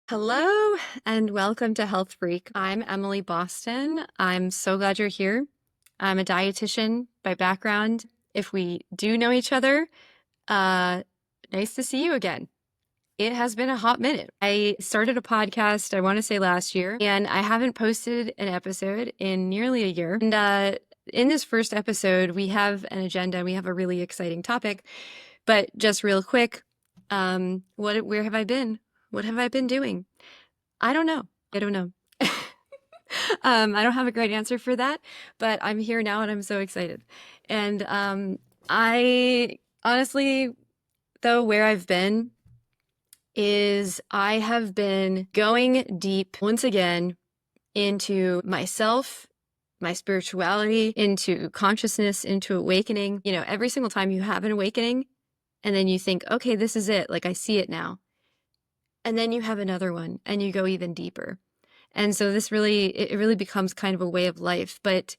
Hello and welcome to Health Freak. I'm Emily Boston. I'm so glad you're here. I'm a dietitian by background. If we do know each other, uh, nice to see you again. It has been a hot minute. I started a podcast, I want to say last year, and I haven't posted an episode in nearly a year. And in this first episode, we have an agenda. We have a really exciting topic. But just real quick, where have I been? What have I been doing? I don't know. I don't know. I don't have a great answer for that, but I'm here now and I'm so excited. And I honestly, though, where I've been is I have been going deep once again into myself, my spirituality, into consciousness, into awakening. You know, every single time you have an awakening and then you think, okay, this is it. Like I see it now. And then you have another one and you go even deeper. And so it really becomes kind of a way of life. But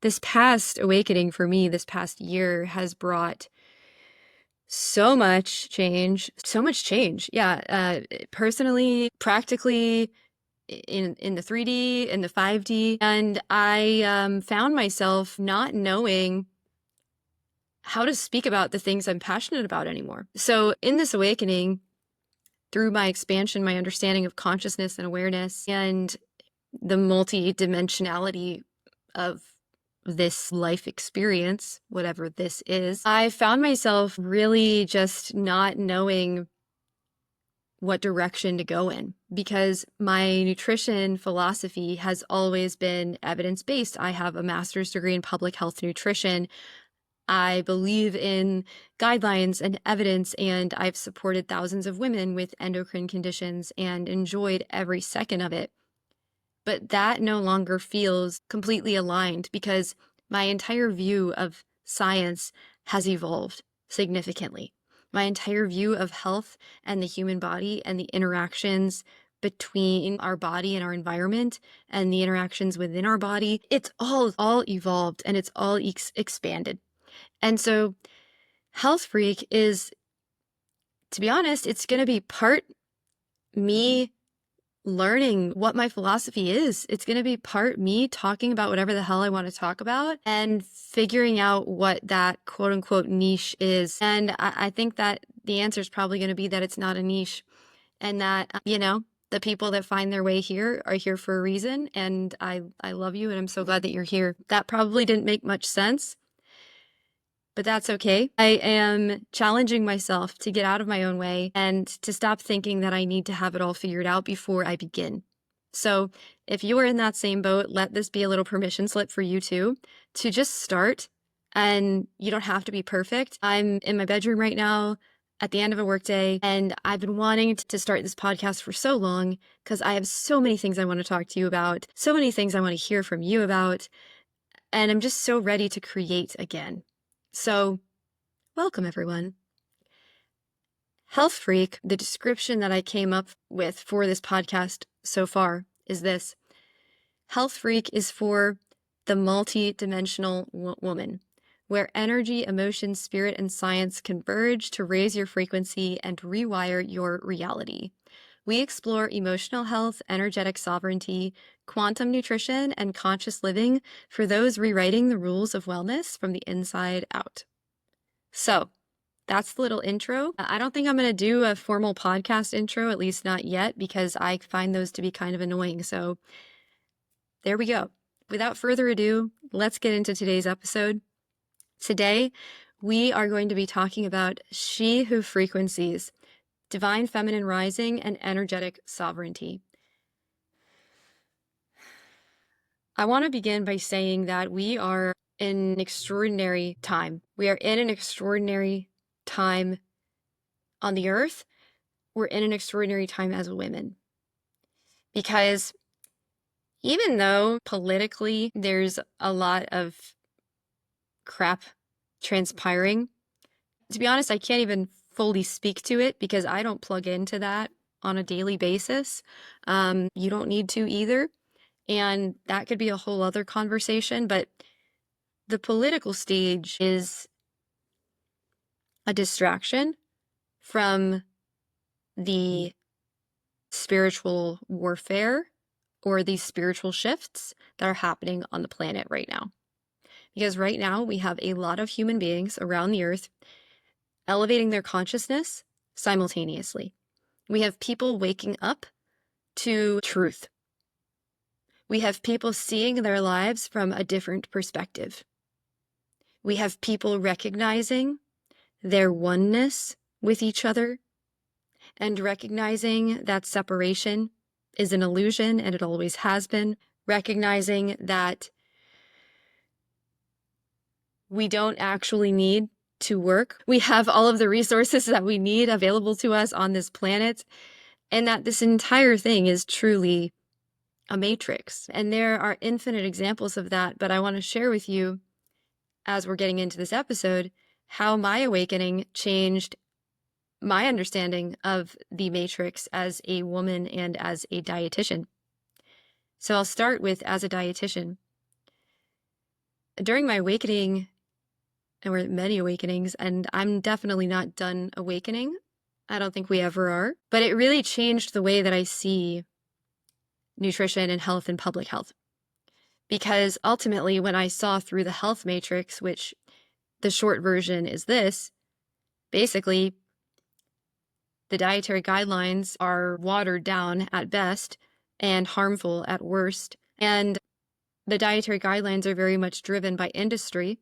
this past awakening for me, this past year has brought so much change, so much change. Yeah. Personally, practically in the 3D, in the 5D. And I found myself not knowing how to speak about the things I'm passionate about anymore. So in this awakening, through my expansion, my understanding of consciousness and awareness, and the multidimensionality of this life experience, whatever this is, I found myself really just not knowing what direction to go in because my nutrition philosophy has always been evidence-based. I have a master's degree in public health nutrition. I believe in guidelines and evidence, and I've supported thousands of women with endocrine conditions and enjoyed every second of it. But that no longer feels completely aligned because my entire view of science has evolved significantly. My entire view of health and the human body and the interactions between our body and our environment and the interactions within our body, it's all evolved and it's all expanded. And so Health Freak is, to be honest, it's going to be part me learning what my philosophy is. It's going to be part me talking about whatever the hell I want to talk about and figuring out what that quote unquote niche is. And I think that the answer is probably going to be that it's not a niche and that, the people that find their way here are here for a reason. And I love you and I'm so glad that you're here. That probably didn't make much sense, but that's okay. I am challenging myself to get out of my own way and to stop thinking that I need to have it all figured out before I begin. So if you are in that same boat, let this be a little permission slip for you too, to just start. And you don't have to be perfect. I'm in my bedroom right now at the end of a workday, and I've been wanting to start this podcast for so long because I have so many things I want to talk to you about, so many things I want to hear from you about, and I'm just so ready to create again. So, welcome everyone. Health Freak, the description that I came up with for this podcast so far is this. Health Freak is for the multi-dimensional woman, where energy, emotion, spirit, and science converge to raise your frequency and rewire your reality. We explore emotional health, energetic sovereignty, quantum nutrition, and conscious living for those rewriting the rules of wellness from the inside out. So that's the little intro. I don't think I'm going to do a formal podcast intro, at least not yet, because I find those to be kind of annoying. So there we go. Without further ado, let's get into today's episode. Today, we are going to be talking about She Who Frequencies, Divine Feminine Rising, and Energetic Sovereignty. I want to begin by saying that we are in an extraordinary time. We are in an extraordinary time on the earth. We're in an extraordinary time as women. Because even though politically there's a lot of crap transpiring, to be honest, I can't even fully speak to it because I don't plug into that on a daily basis. You don't need to either. And that could be a whole other conversation, but the political stage is a distraction from the spiritual warfare or these spiritual shifts that are happening on the planet right now. Because right now we have a lot of human beings around the earth elevating their consciousness simultaneously. We have people waking up to truth. We have people seeing their lives from a different perspective. We have people recognizing their oneness with each other and recognizing that separation is an illusion and it always has been. Recognizing that we don't actually need to work. We have all of the resources that we need available to us on this planet, and that this entire thing is truly a matrix. And there are infinite examples of that, but I want to share with you, as we're getting into this episode, how my awakening changed my understanding of the matrix as a woman and as a dietitian. So I'll start with as a dietitian. During my awakening, there were many awakenings, and I'm definitely not done awakening. I don't think we ever are. But it really changed the way that I see nutrition and health and public health. Because ultimately, when I saw through the health matrix, which the short version is this, basically, the dietary guidelines are watered down at best and harmful at worst. And the dietary guidelines are very much driven by industry.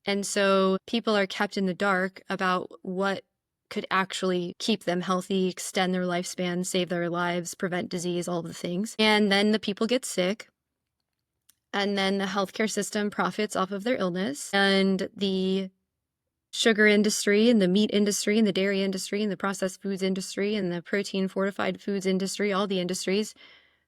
And so people are kept in the dark about what could actually keep them healthy, extend their lifespan, save their lives, prevent disease, all the things. And then the people get sick. And then the healthcare system profits off of their illness. And the sugar industry and the meat industry and the dairy industry and the processed foods industry and the protein fortified foods industry, all the industries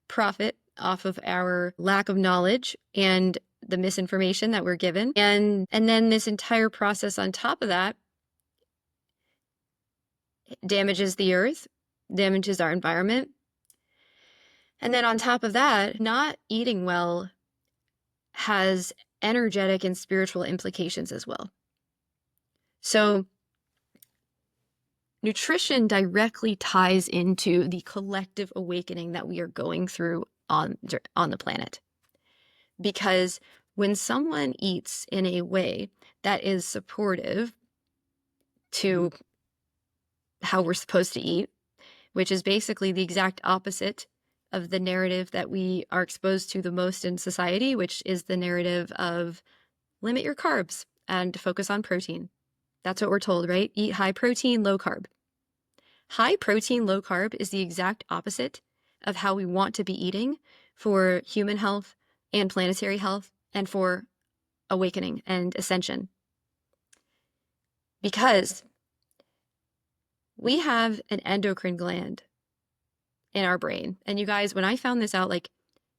profit off of our lack of knowledge and the misinformation that we're given. And then this entire process on top of that damages the earth, damages our environment. And then on top of that, not eating well has energetic and spiritual implications as well. So nutrition directly ties into the collective awakening that we are going through on the planet. Because when someone eats in a way that is supportive to how we're supposed to eat, which is basically the exact opposite of the narrative that we are exposed to the most in society, which is the narrative of limit your carbs and focus on protein. That's what we're told, right? Eat high protein, low carb. High protein, low carb is the exact opposite of how we want to be eating for human health and planetary health and for awakening and ascension. Because we have an endocrine gland in our brain. And you guys, when I found this out,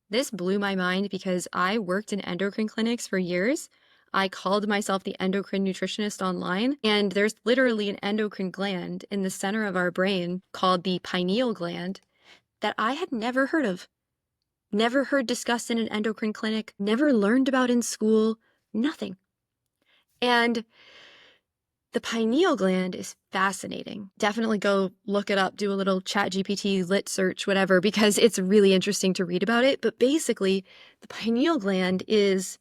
this blew my mind because I worked in endocrine clinics for years. I called myself the endocrine nutritionist online, and there's literally an endocrine gland in the center of our brain called the pineal gland that I had never heard of, never heard discussed in an endocrine clinic, never learned about in school, nothing. And the pineal gland is fascinating. Definitely go look it up, do a little ChatGPT, lit search, whatever, because it's really interesting to read about it. But basically, the pineal gland is,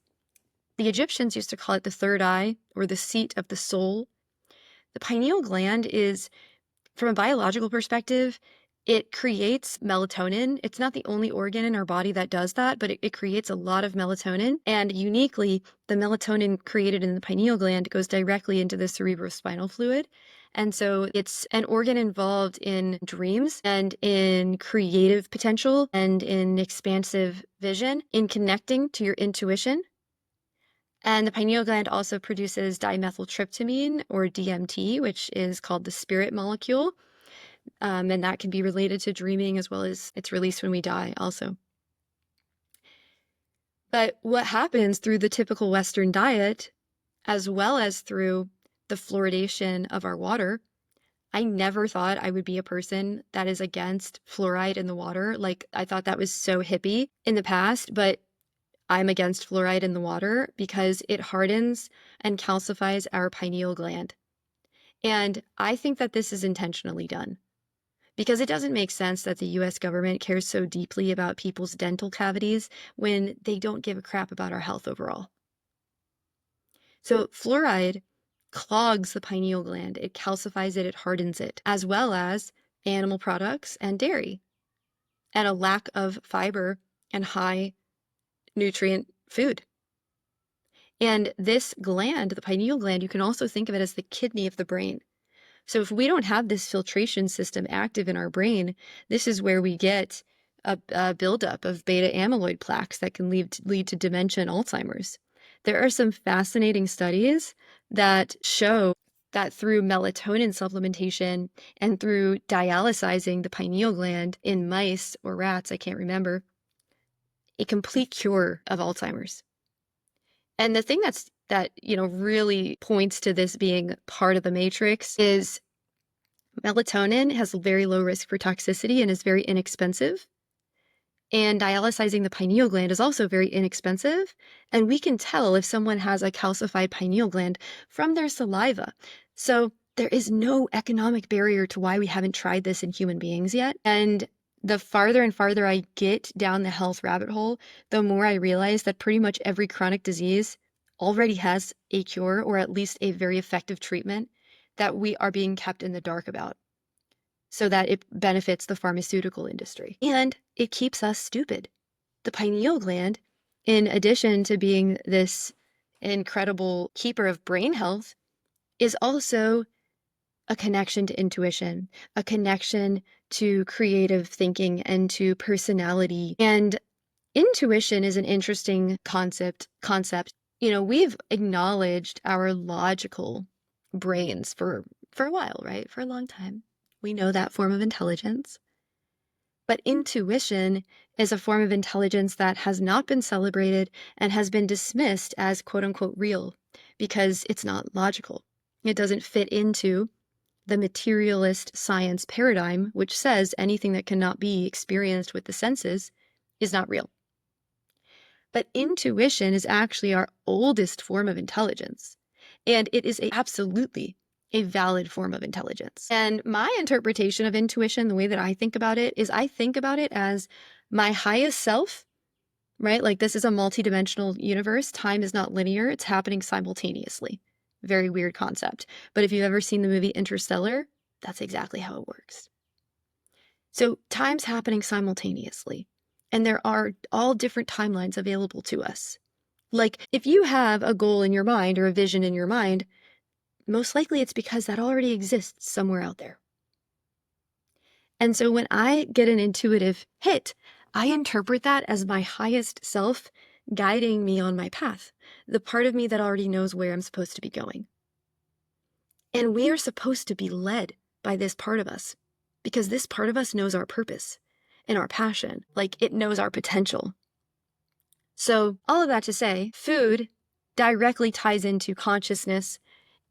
the Egyptians used to call it the third eye or the seat of the soul. The pineal gland is, from a biological perspective, it creates melatonin. It's not the only organ in our body that does that, but it creates a lot of melatonin. And uniquely, the melatonin created in the pineal gland goes directly into the cerebrospinal fluid. And so it's an organ involved in dreams and in creative potential and in expansive vision, in connecting to your intuition. And the pineal gland also produces dimethyltryptamine, or DMT, which is called the spirit molecule. And that can be related to dreaming, as well as it's released when we die also. But what happens through the typical Western diet, as well as through the fluoridation of our water, I never thought I would be a person that is against fluoride in the water. I thought that was so hippie in the past, but I'm against fluoride in the water because it hardens and calcifies our pineal gland. And I think that this is intentionally done, Because it doesn't make sense that the US government cares so deeply about people's dental cavities when they don't give a crap about our health overall. So fluoride clogs the pineal gland, it calcifies it, it hardens it, as well as animal products and dairy, and a lack of fiber and high nutrient food. And this gland, the pineal gland, you can also think of it as the kidney of the brain. So if we don't have this filtration system active in our brain, this is where we get a buildup of beta amyloid plaques that can lead to dementia and Alzheimer's. There are some fascinating studies that show that through melatonin supplementation and through dialysizing the pineal gland in mice or rats, I can't remember, a complete cure of Alzheimer's. And the thing that really points to this being part of the matrix is melatonin has a very low risk for toxicity and is very inexpensive. And dialysizing the pineal gland is also very inexpensive. And we can tell if someone has a calcified pineal gland from their saliva. So there is no economic barrier to why we haven't tried this in human beings yet. And the farther and farther I get down the health rabbit hole, the more I realize that pretty much every chronic disease already has a cure or at least a very effective treatment that we are being kept in the dark about so that it benefits the pharmaceutical industry. And it keeps us stupid. The pineal gland, in addition to being this incredible keeper of brain health, is also a connection to intuition, a connection to creative thinking and to personality. And intuition is an interesting concept. We've acknowledged our logical brains for a while, right? For a long time. We know that form of intelligence. But intuition is a form of intelligence that has not been celebrated and has been dismissed as quote unquote real because it's not logical. It doesn't fit into the materialist science paradigm, which says anything that cannot be experienced with the senses is not real. But intuition is actually our oldest form of intelligence, and it is absolutely a valid form of intelligence. And my interpretation of intuition, the way that I think about it, is I think about it as my highest self, right? Like this is a multidimensional universe. Time is not linear. It's happening simultaneously. Very weird concept. But if you've ever seen the movie Interstellar, that's exactly how it works. So time's happening simultaneously. And there are all different timelines available to us. Like if you have a goal in your mind or a vision in your mind, most likely it's because that already exists somewhere out there. And so when I get an intuitive hit, I interpret that as my highest self guiding me on my path, the part of me that already knows where I'm supposed to be going. And we are supposed to be led by this part of us because this part of us knows our purpose and our passion, like it knows our potential. So all of that to say, food directly ties into consciousness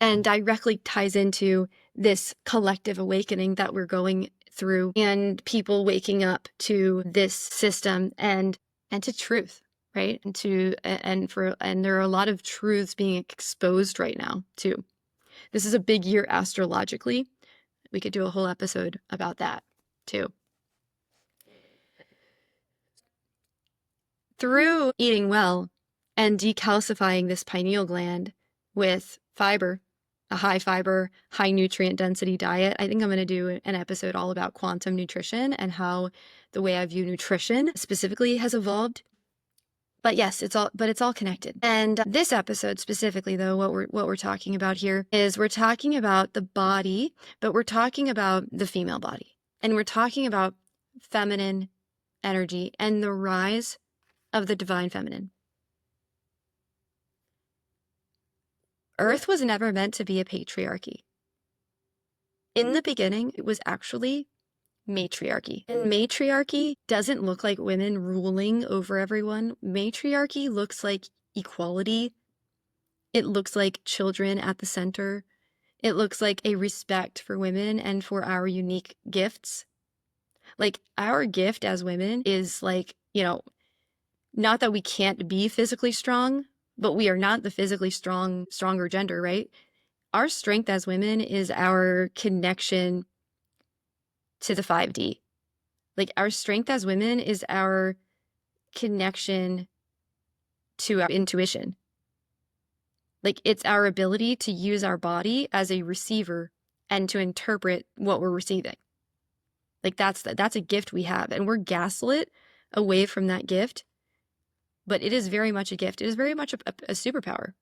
and directly ties into this collective awakening that we're going through and people waking up to this system and to truth, right? And there are a lot of truths being exposed right now too. This is a big year astrologically. We could do a whole episode about that too. Through eating well and decalcifying this pineal gland with fiber, a high fiber, high nutrient density diet, I think I'm going to do an episode all about quantum nutrition and how the way I view nutrition specifically has evolved. But yes, it's all connected. And this episode specifically, though, what we're talking about here is we're talking about the body, but we're talking about the female body. And we're talking about feminine energy and the rise of the divine feminine. Earth was never meant to be a patriarchy. In the beginning, it was actually matriarchy. And matriarchy doesn't look like women ruling over everyone. Matriarchy looks like equality. It looks like children at the center. It looks like a respect for women and for our unique gifts. Like our gift as women is like, not that we can't be physically strong, but we are not the physically stronger gender, right? Our strength as women is our connection to the 5D. Like, our strength as women is our connection to our intuition. Like, it's our ability to use our body as a receiver and to interpret what we're receiving. Like, that's a gift we have, and we're gaslit away from that gift, but it is very much a gift. It is very much a superpower.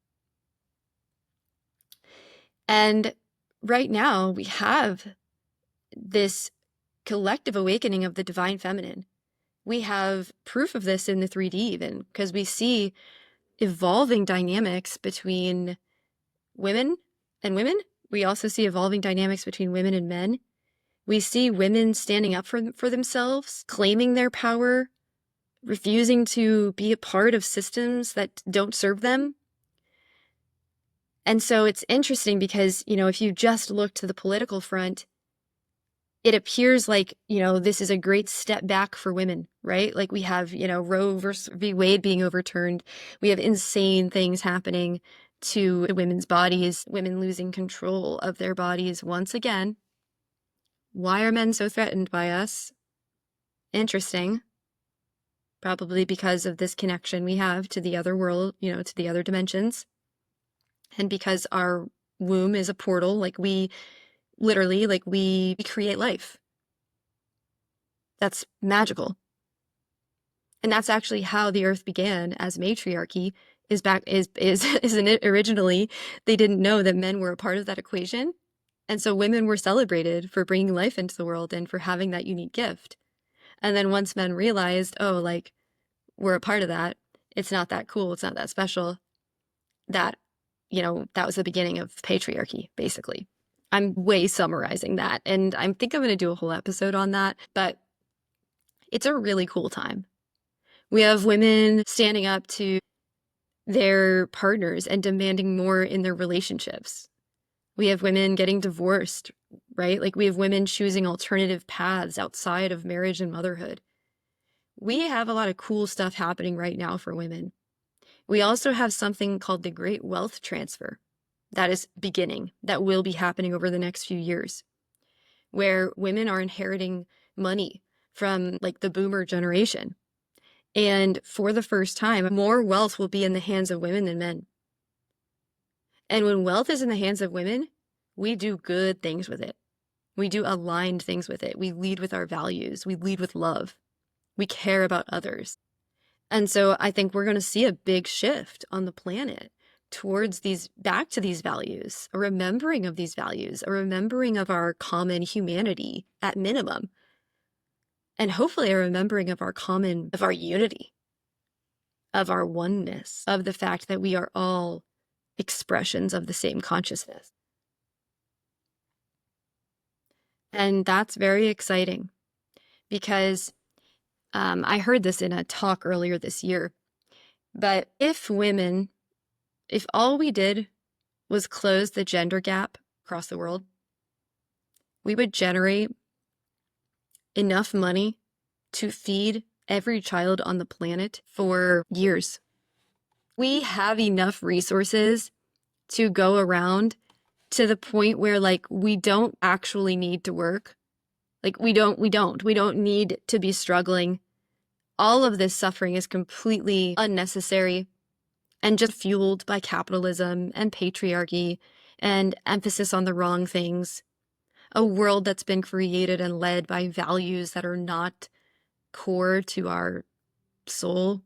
And right now we have this collective awakening of the divine feminine. We have proof of this in the 3D even, because we see evolving dynamics between women and women. We also see evolving dynamics between women and men. We see women standing up for themselves, claiming their power, refusing to be a part of systems that don't serve them. And so it's interesting because, if you just look to the political front, it appears like, this is a great step back for women, right? Like, we have, Roe v. Wade being overturned. We have insane things happening to women's bodies, women losing control of their bodies once again. Why are men so threatened by us? Interesting. Probably because of this connection we have to the other world, to the other dimensions. And because our womb is a portal, we create life. That's magical. And that's actually how the earth began as matriarchy. Originally they didn't know that men were a part of that equation. And so women were celebrated for bringing life into the world and for having that unique gift. And then once men realized, we're a part of that, it's not that cool, it's not that special, that was the beginning of patriarchy, basically. I'm way summarizing that, and I think I'm going to do a whole episode on that, but it's a really cool time. We have women standing up to their partners and demanding more in their relationships. We have women getting divorced, right? We have women choosing alternative paths outside of marriage and motherhood. We have a lot of cool stuff happening right now for women. We also have something called the Great Wealth Transfer that is beginning, that will be happening over the next few years, where women are inheriting money from the boomer generation. And for the first time, more wealth will be in the hands of women than men. And when wealth is in the hands of women, we do good things with it. We do aligned things with it. We lead with our values. We lead with love. We care about others. And so I think we're going to see a big shift on the planet towards back to these values, a remembering of these values, a remembering of our common humanity at minimum, and hopefully a remembering of our unity, of our oneness, of the fact that we are all expressions of the same consciousness. And that's very exciting because I heard this in a talk earlier this year, but if all we did was close the gender gap across the world, we would generate enough money to feed every child on the planet for years. We have enough resources to go around to the point where we don't actually need to work. We don't need to be struggling. All of this suffering is completely unnecessary and just fueled by capitalism and patriarchy and emphasis on the wrong things. A world that's been created and led by values that are not core to our soul,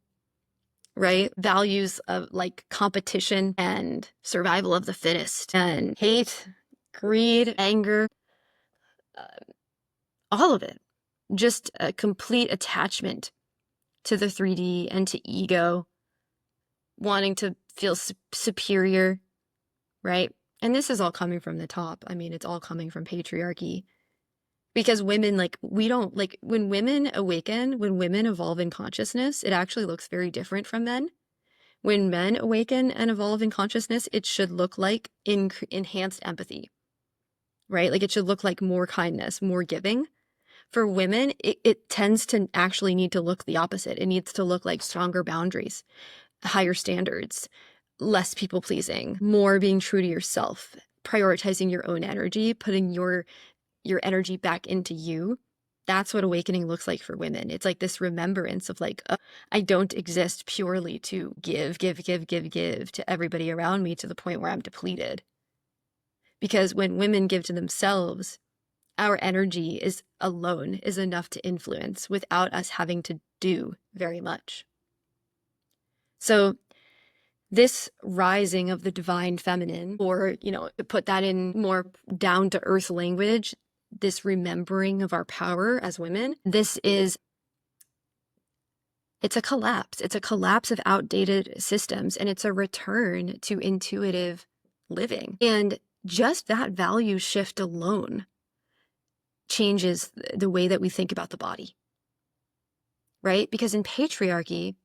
right? Values of competition and survival of the fittest and hate, greed, anger, all of it. Just a complete attachment to the 3D and to ego, wanting to feel superior, right? And this is all coming from the top. I mean, it's all coming from patriarchy. Because women, when women awaken, when women evolve in consciousness, it actually looks very different from men. When men awaken and evolve in consciousness, it should look like enhanced empathy, right? It should look like more kindness, more giving. For women, it tends to actually need to look the opposite. It needs to look like stronger boundaries, higher standards, less people pleasing, more being true to yourself, prioritizing your own energy, putting your energy back into you, That's what awakening looks like for women. It's like this remembrance of like, I don't exist purely to give to everybody around me to the point where I'm depleted. Because when women give to themselves, our energy is alone is enough to influence without us having to do very much. So this rising of the divine feminine, or, to put that in more down to earth language, this remembering of our power as women, it's a collapse. It's a collapse of outdated systems, and it's a return to intuitive living. And just that value shift alone changes the way that we think about the body, right? Because in patriarchy,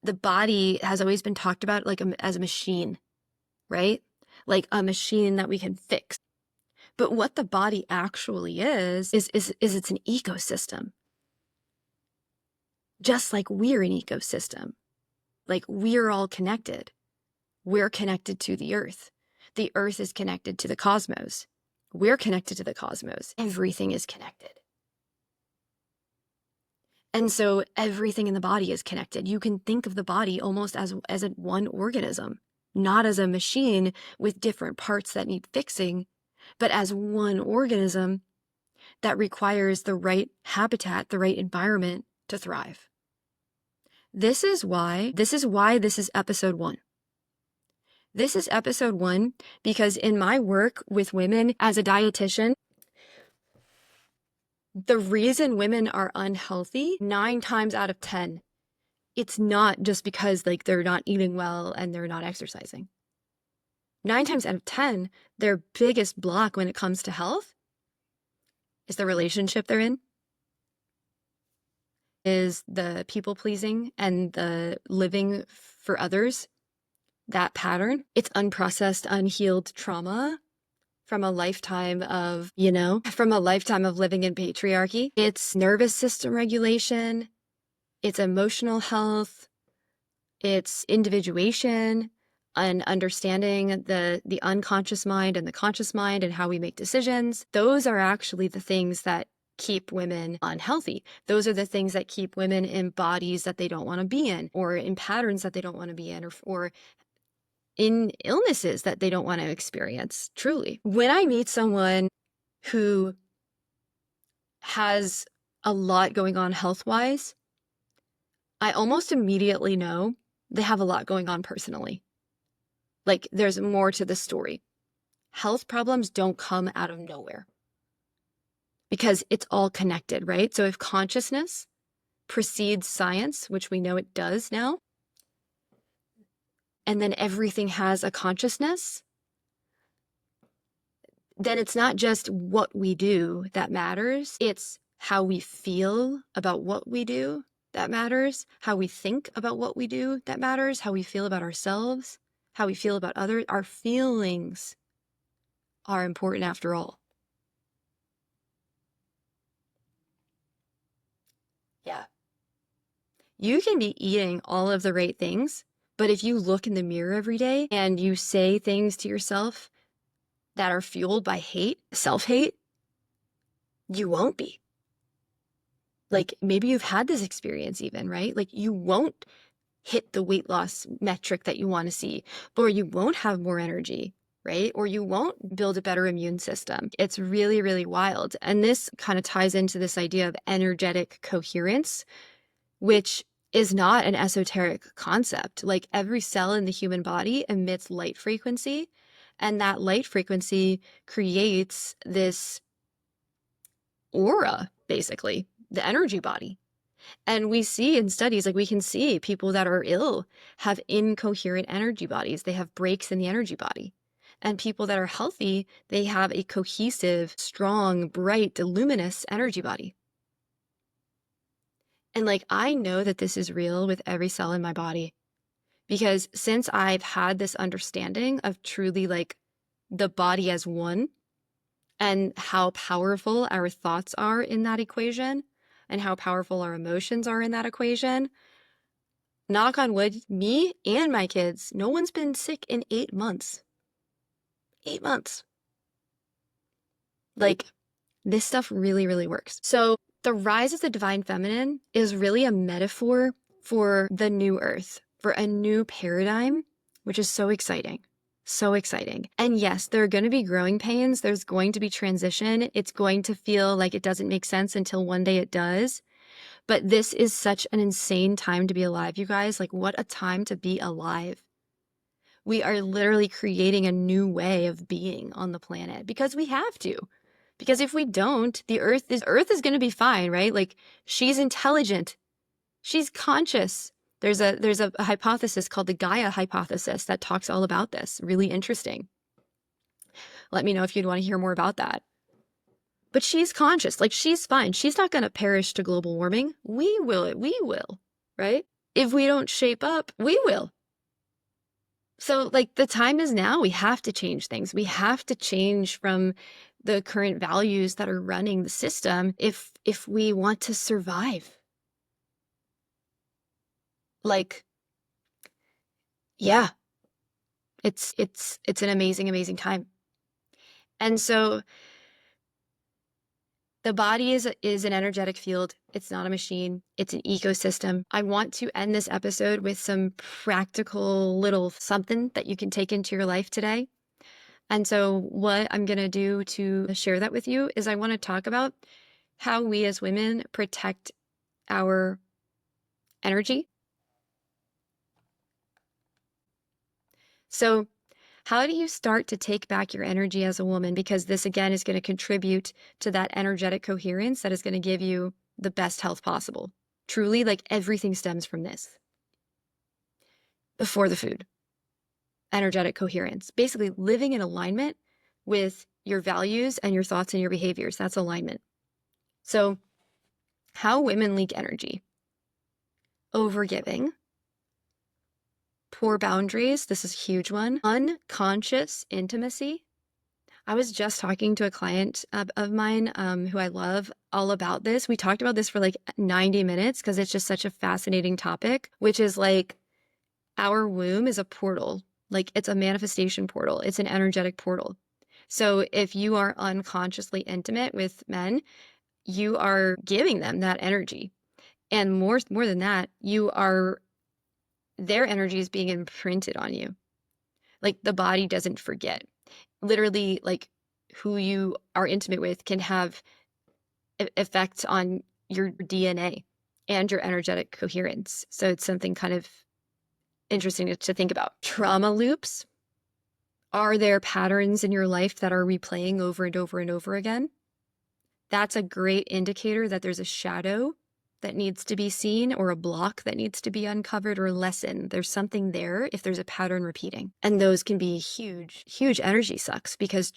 the body has always been talked about like as a machine, right? Like a machine that we can fix. But what the body actually is it's an ecosystem. Just like we're an ecosystem. Like we're all connected. We're connected to the earth. The earth is connected to the cosmos. We're connected to the cosmos. Everything is connected. And so everything in the body is connected. You can think of the body almost as a one organism, not as a machine with different parts that need fixing, but as one organism that requires the right habitat, the right environment to thrive. This is why this is episode 1. This is episode 1 because in my work with women as a dietitian, the reason women are unhealthy 9 times out of 10, it's not just because like they're not eating well and they're not exercising. 9 times out of 10, their biggest block when it comes to health is the relationship they're in, is the people pleasing and the living for others, that pattern. It's unprocessed, unhealed trauma from a lifetime of, from a lifetime of living in patriarchy. It's nervous system regulation, it's emotional health, it's individuation, and understanding the unconscious mind and the conscious mind and how we make decisions. Those are actually the things that keep women unhealthy. Those are the things that keep women in bodies that they don't want to be in, or in patterns that they don't want to be in, or in illnesses that they don't want to experience, truly. When I meet someone who has a lot going on health-wise, I almost immediately know they have a lot going on personally. Like, there's more to the story. Health problems don't come out of nowhere because it's all connected, right? So if consciousness precedes science, which we know it does now, and then everything has a consciousness, then it's not just what we do that matters. It's how we feel about what we do that matters, how we think about what we do that matters, how we feel about ourselves, how we feel about others. Our feelings are important after all. Yeah. You can be eating all of the right things, but if you look in the mirror every day and you say things to yourself that are fueled by hate, self-hate, you won't be. Like, maybe you've had this experience even, right? Like, you won't hit the weight loss metric that you want to see, or you won't have more energy, right? Or you won't build a better immune system. It's really, really wild. And this kind of ties into this idea of energetic coherence, which is not an esoteric concept. Like, every cell in the human body emits light frequency, and that light frequency creates this aura, basically, the energy body. And we see in studies, like we can see people that are ill have incoherent energy bodies. They have breaks in the energy body. And people that are healthy, they have a cohesive, strong, bright, luminous energy body. And like, I know that this is real with every cell in my body, because since I've had this understanding of truly like the body as one and how powerful our thoughts are in that equation and how powerful our emotions are in that equation, knock on wood, me and my kids, no one's been sick in 8 months. 8 months. Like, This stuff really, really works. So the rise of the divine feminine is really a metaphor for the new earth, for a new paradigm, which is so exciting. So exciting. And yes, there are going to be growing pains. There's going to be transition. It's going to feel like it doesn't make sense until one day it does. But this is such an insane time to be alive, you guys. Like, what a time to be alive. We are literally creating a new way of being on the planet because we have to. Because if we don't, the Earth is going to be fine, right? Like, she's intelligent. She's conscious. There's a hypothesis called the Gaia hypothesis that talks all about this. Really interesting. Let me know if you'd want to hear more about that. But she's conscious. Like, she's fine. She's not going to perish to global warming. We will, right? If we don't shape up, we will. So, like, the time is now. We have to change things. We have to change from the current values that are running the system if we want to survive. Like, yeah, it's an amazing, amazing time. And so the body is an energetic field. It's not a machine. It's an ecosystem. I want to end this episode with some practical little something that you can take into your life today. And so what I'm going to do to share that with you is I want to talk about how we as women protect our energy. So how do you start to take back your energy as a woman? Because this, again, is going to contribute to that energetic coherence that is going to give you the best health possible. Truly, like, everything stems from this. Before the food, energetic coherence, basically living in alignment with your values and your thoughts and your behaviors. That's alignment. So how women leak energy: overgiving, poor boundaries. This is a huge one. Unconscious intimacy. I was just talking to a client of mine who I love all about this. We talked about this for like 90 minutes because it's just such a fascinating topic, which is like, our womb is a portal. Like, it's a manifestation portal. It's an energetic portal. So if you are unconsciously intimate with men, you are giving them that energy. And more than that, their energy is being imprinted on you. Like, the body doesn't forget. Literally, like, who you are intimate with can have effects on your DNA and your energetic coherence. So it's something kind of interesting to think about. Trauma loops. Are there patterns in your life that are replaying over and over and over again? That's a great indicator that there's a shadow that needs to be seen, or a block that needs to be uncovered or lessened. There's something there if there's a pattern repeating. And those can be huge, huge energy sucks because,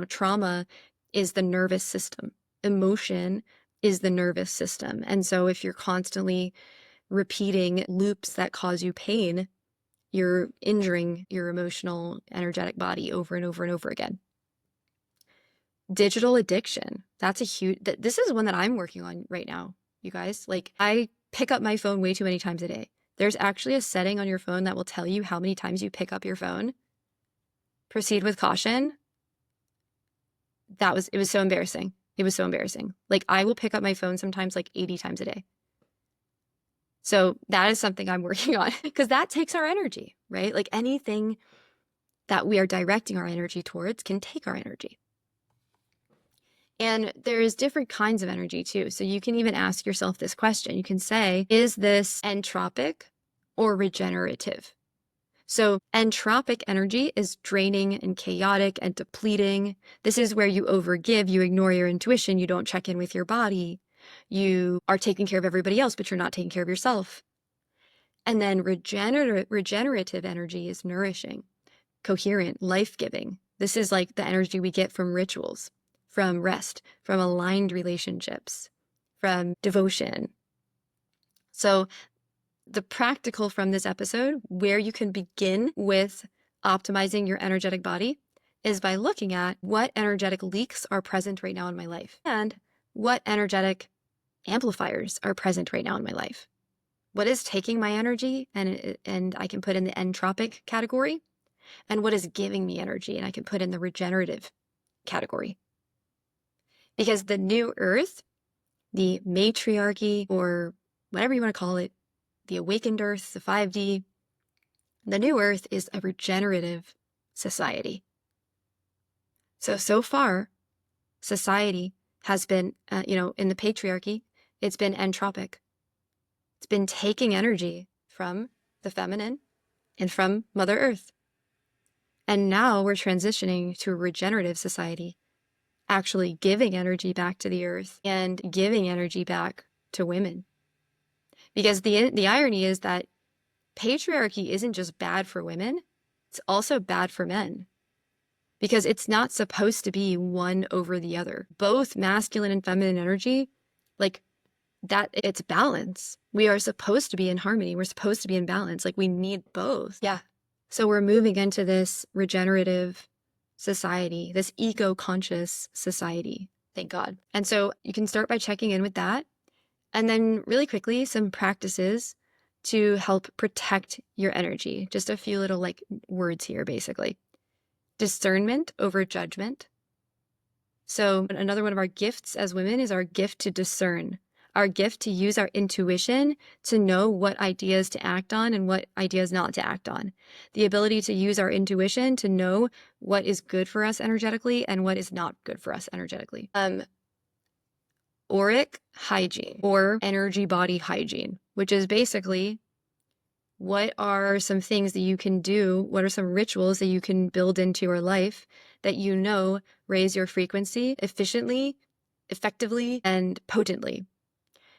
trauma is the nervous system. Emotion is the nervous system. And so if you're constantly repeating loops that cause you pain, you're injuring your emotional, energetic body over and over and over again. Digital addiction. That's a huge, this is one that I'm working on right now, you guys. Like, I pick up my phone way too many times a day. There's actually a setting on your phone that will tell you how many times you pick up your phone. Proceed with caution. It was so embarrassing. It was so embarrassing. Like, I will pick up my phone sometimes like 80 times a day. So that is something I'm working on because that takes our energy, right? Like, anything that we are directing our energy towards can take our energy. And there's different kinds of energy too. So you can even ask yourself this question. You can say, is this entropic or regenerative? So entropic energy is draining and chaotic and depleting. This is where you overgive, you ignore your intuition, you don't check in with your body. You are taking care of everybody else, but you're not taking care of yourself. And then regenerative energy is nourishing, coherent, life-giving. This is like the energy we get from rituals, from rest, from aligned relationships, from devotion. So the practical from this episode, where you can begin with optimizing your energetic body, is by looking at what energetic leaks are present right now in my life and what energetic amplifiers are present right now in my life. What is taking my energy and I can put in the entropic category, and what is giving me energy and I can put in the regenerative category. Because the new earth, the matriarchy, or whatever you want to call it, the awakened earth, the 5D, the new earth is a regenerative society. So far, society has been, in the patriarchy, it's been entropic. It's been taking energy from the feminine and from Mother Earth. And now we're transitioning to a regenerative society, actually giving energy back to the earth and giving energy back to women. Because the irony is that patriarchy isn't just bad for women, it's also bad for men. Because it's not supposed to be one over the other. Both masculine and feminine energy, like that, it's balance. We are supposed to be in harmony. We're supposed to be in balance. Like we need both. Yeah. So we're moving into this regenerative society, this eco-conscious society. Thank God. And so you can start by checking in with that. And then really quickly, some practices to help protect your energy. Just a few little words here, basically. Discernment over judgment. So another one of our gifts as women is our gift to discern, our gift to use our intuition to know what ideas to act on and what ideas not to act on. The ability to use our intuition to know what is good for us energetically and what is not good for us energetically. Auric hygiene, or energy body hygiene, which is basically what are some things that you can do? What are some rituals that you can build into your life that raise your frequency efficiently, effectively, and potently?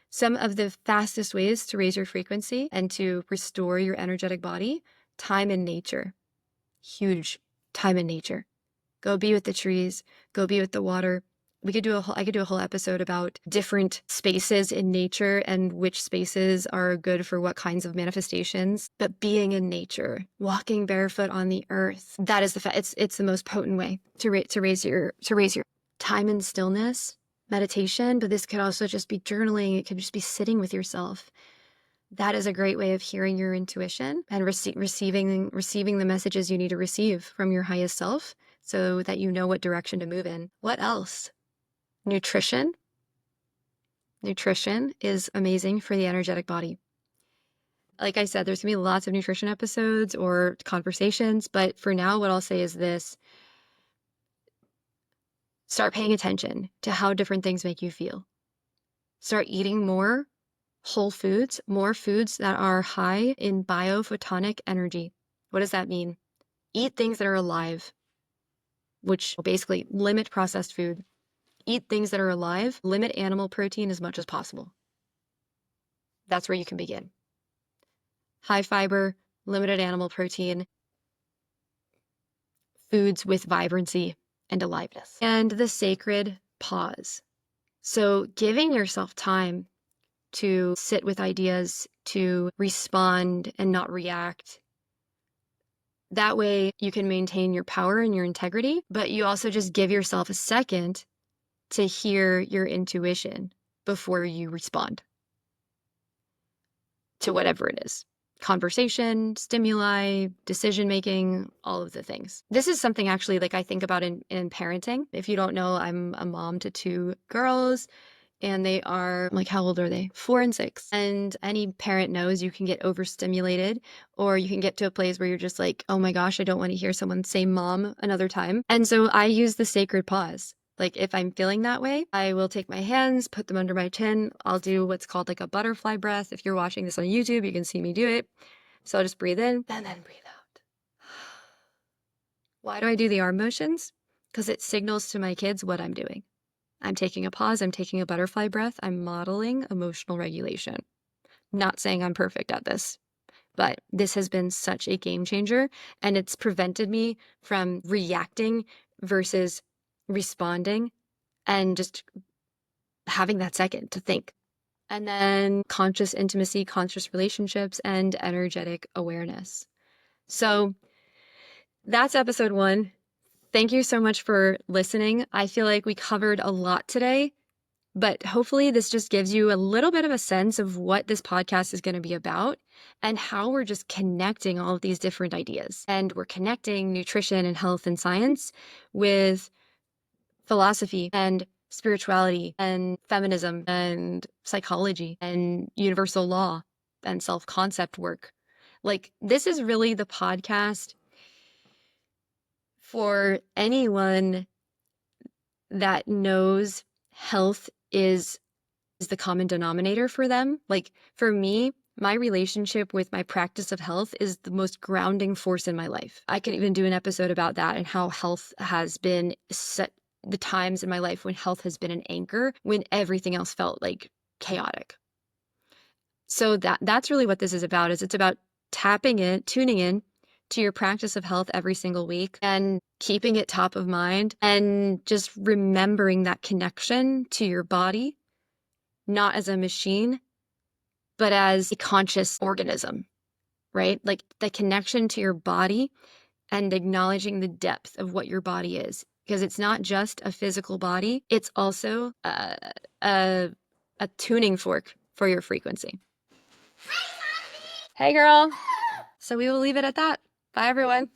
Some of the fastest ways to raise your frequency and to restore your energetic body: time in nature. Huge. Time in nature. Go be with the trees, go be with the water. I could do a whole episode about different spaces in nature and which spaces are good for what kinds of manifestations. But being in nature, walking barefoot on the earth, that is it's the most potent way to raise your time in stillness, meditation. But this could also just be journaling. It could just be sitting with yourself. That is a great way of hearing your intuition and receiving the messages you need to receive from your highest self, so that you know what direction to move in. What else? Nutrition. Nutrition is amazing for the energetic body. Like I said, there's going to be lots of nutrition episodes or conversations, but for now, what I'll say is this: start paying attention to how different things make you feel. Start eating more whole foods, more foods that are high in biophotonic energy. What does that mean? Eat things that are alive, which basically limit processed food. Eat things that are alive, limit animal protein as much as possible. That's where you can begin. High fiber, limited animal protein, foods with vibrancy and aliveness. And the sacred pause. So giving yourself time to sit with ideas, to respond and not react. That way you can maintain your power and your integrity, but you also just give yourself a second to hear your intuition before you respond to whatever it is. Conversation, stimuli, decision-making, all of the things. This is something actually I think about in parenting. If you don't know, I'm a mom to 2 girls, and they are how old are they? 4 and 6. And any parent knows you can get overstimulated, or you can get to a place where you're just oh my gosh, I don't want to hear someone say mom another time. And so I use the sacred pause. If I'm feeling that way, I will take my hands, put them under my chin. I'll do what's called a butterfly breath. If you're watching this on YouTube, you can see me do it. So I'll just breathe in and then breathe out. Why do I do the arm motions? Because it signals to my kids what I'm doing. I'm taking a pause. I'm taking a butterfly breath. I'm modeling emotional regulation. Not saying I'm perfect at this, but this has been such a game changer, and it's prevented me from reacting versus responding and just having that second to think. And then conscious intimacy, conscious relationships, and energetic awareness. So that's episode 1. Thank you so much for listening. I feel like we covered a lot today, but hopefully this just gives you a little bit of a sense of what this podcast is going to be about and how we're just connecting all of these different ideas. And we're connecting nutrition and health and science with philosophy and spirituality and feminism and psychology and universal law and self-concept work. Like, this is really the podcast for anyone that knows health is the common denominator for them. Like, for me, my relationship with my practice of health is the most grounding force in my life. I could even do an episode about that and how health has been the times in my life when health has been an anchor when everything else felt like chaotic. So that's really what this is about. It's about tuning in to your practice of health every single week and keeping it top of mind and just remembering that connection to your body, not as a machine, but as a conscious organism, right? Like the connection to your body and acknowledging the depth of what your body is. Because it's not just a physical body, it's also a tuning fork for your frequency. Hey, girl. So we will leave it at that. Bye, everyone.